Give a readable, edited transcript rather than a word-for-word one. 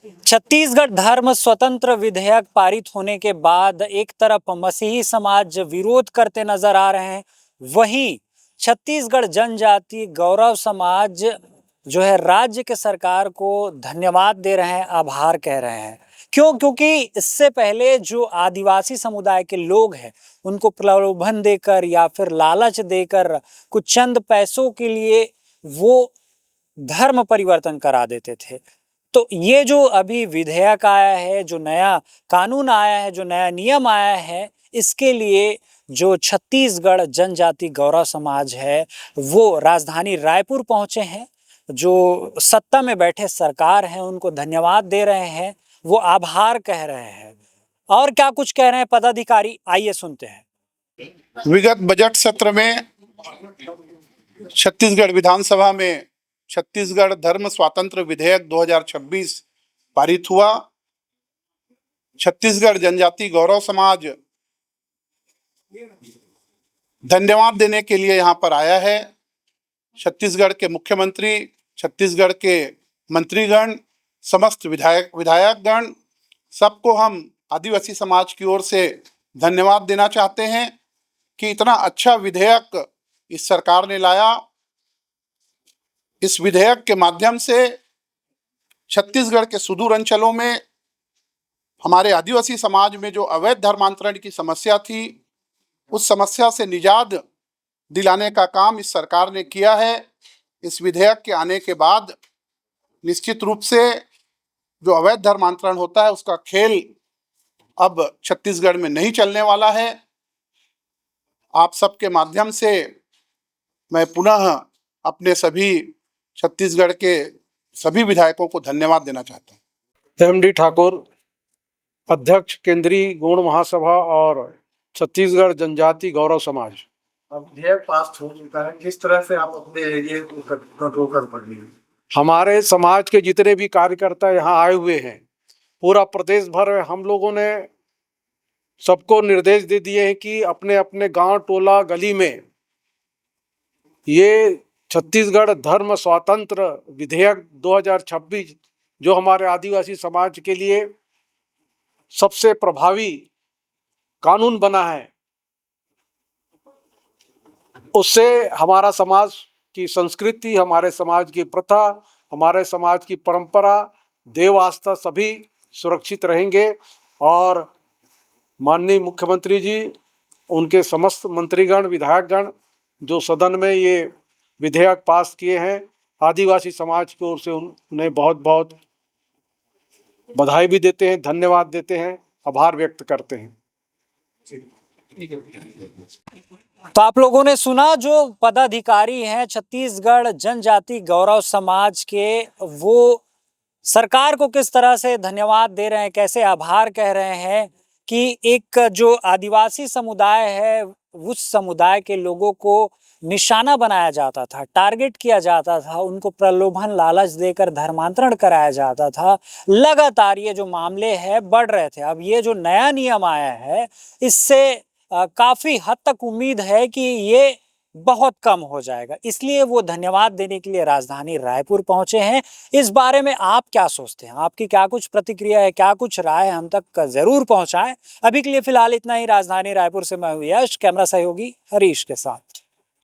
छत्तीसगढ़ धर्म स्वतंत्र विधेयक पारित होने के बाद एक तरफ मसीही समाज विरोध करते नजर आ रहे हैं, वहीं छत्तीसगढ़ जनजाति गौरव समाज जो है राज्य के सरकार को धन्यवाद दे रहे हैं, आभार कह रहे हैं। क्यों? क्योंकि इससे पहले जो आदिवासी समुदाय के लोग हैं उनको प्रलोभन देकर या फिर लालच देकर कुछ चंद पैसों के लिए वो धर्म परिवर्तन करा देते थे। तो ये जो अभी विधेयक आया है, जो नया कानून आया है, जो नया नियम आया है, इसके लिए जो छत्तीसगढ़ जनजाति गौरव समाज है वो राजधानी रायपुर पहुंचे हैं। जो सत्ता में बैठे सरकार है उनको धन्यवाद दे रहे हैं, वो आभार कह रहे हैं। और क्या कुछ कह रहे हैं पदाधिकारी, आइए सुनते हैं। विगत बजट सत्र में छत्तीसगढ़ विधानसभा में छत्तीसगढ़ धर्म स्वातंत्र विधेयक 2026 पारित हुआ। छत्तीसगढ़ जनजाति गौरव समाज धन्यवाद देने के लिए यहाँ पर आया है। छत्तीसगढ़ के मुख्यमंत्री, छत्तीसगढ़ के मंत्रीगण, समस्त विधायकगण, सबको हम आदिवासी समाज की ओर से धन्यवाद देना चाहते हैं कि इतना अच्छा विधेयक इस सरकार ने लाया। इस विधेयक के माध्यम से छत्तीसगढ़ के सुदूर अंचलों में हमारे आदिवासी समाज में जो अवैध धर्मांतरण की समस्या थी, उस समस्या से निजात दिलाने का काम इस सरकार ने किया है। इस विधेयक के आने के बाद निश्चित रूप से जो अवैध धर्मांतरण होता है उसका खेल अब छत्तीसगढ़ में नहीं चलने वाला है। आप सबके माध्यम से मैं पुनः अपने सभी छत्तीसगढ़ के सभी विधायकों को धन्यवाद देना चाहता हूँ। एमडी ठाकुर, अध्यक्ष केंद्रीय गौड़ महासभा और छत्तीसगढ़ जनजाति गौरव समाज। अब विधेयक पास हो चुका है, किस तरह से आप अपने एरिया को कंट्रोल कर पा रही हैं? हमारे समाज के जितने भी कार्यकर्ता यहाँ आए हुए हैं, पूरा प्रदेश भर में हम लोगों ने सबको निर्देश दे दिए हैं कि अपने अपने गांव, टोला, गली में ये छत्तीसगढ़ धर्म स्वातंत्र विधेयक 2026 जो हमारे आदिवासी समाज के लिए सबसे प्रभावी कानून बना है, उससे हमारा समाज की संस्कृति, हमारे समाज की प्रथा, हमारे समाज की परंपरा, देव आस्था सभी सुरक्षित रहेंगे। और माननीय मुख्यमंत्री जी, उनके समस्त मंत्रीगण, विधायकगण जो सदन में ये विधेयक पास किए हैं, आदिवासी समाज की ओर से उन्हें बहुत बहुत बधाई भी देते हैं, धन्यवाद देते हैं, आभार व्यक्त करते हैं। तो आप लोगों ने सुना जो पदाधिकारी हैं छत्तीसगढ़ जनजाति गौरव समाज के, वो सरकार को किस तरह से धन्यवाद दे रहे हैं, कैसे आभार कह रहे हैं कि एक जो आदिवासी समुदाय है उस समुदाय के लोगों को निशाना बनाया जाता था, टारगेट किया जाता था, उनको प्रलोभन लालच देकर धर्मांतरण कराया जाता था। लगातार ये जो मामले हैं बढ़ रहे थे। अब ये जो नया नियम आया है इससे काफी हद तक उम्मीद है कि ये बहुत कम हो जाएगा, इसलिए वो धन्यवाद देने के लिए राजधानी रायपुर पहुंचे हैं। इस बारे में आप क्या सोचते हैं? आपकी क्या कुछ प्रतिक्रिया है, क्या कुछ राय हम तक जरूर पहुंचाएं। अभी के लिए फिलहाल इतना ही। राजधानी रायपुर से मैं हूं यश, कैमरा सहयोगी हरीश के साथ।